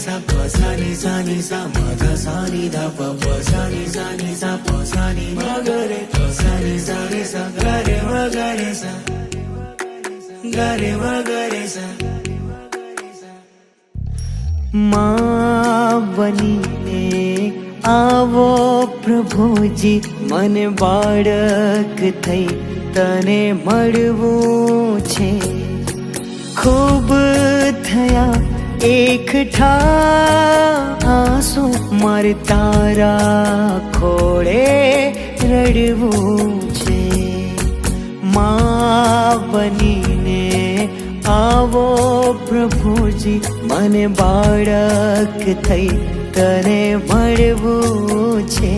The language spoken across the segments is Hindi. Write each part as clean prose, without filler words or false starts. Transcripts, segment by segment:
सा प सा नि सा म ध सा नि ध प प सा नि सा प सा नि म ग रे प सा नि सा ग रे म ग रे सा ग रे म ग रे सा। माँ बनीने आवो प्रभुजी मन बाळक थई तने મળવું છે। खूब थया एकठा आंसू मारे तारा खोड़े रड़વું છે। माँ बनीने आवो प्रभुजी મને બાળક થઈ તને મળવું છે।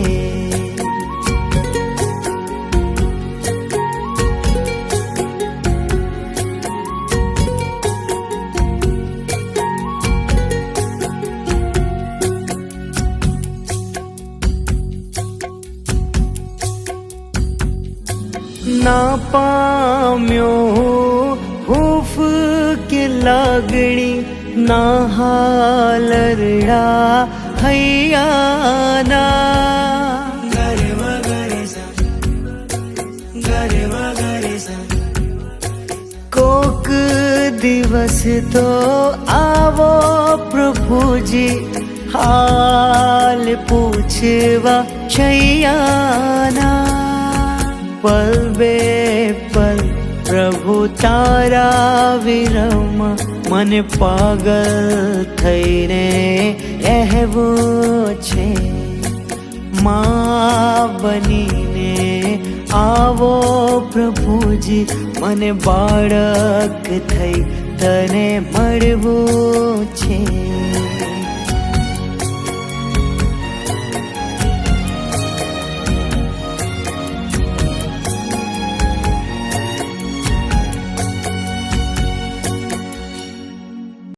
ना पाम्यो हूफ के लागणी ना हालरड़ा हैयाना गरे वगरे सा गरे वगरे सा। कोक दिवस तो आवो प्रभुजी हाल पूछवा छैयाना। पल बे पल प्रभु तारा विरम मन पागल थईने રહેવું છે। माँ बनीने आवो प्रभुजी મને બાળક થઈ તને મળવું છે।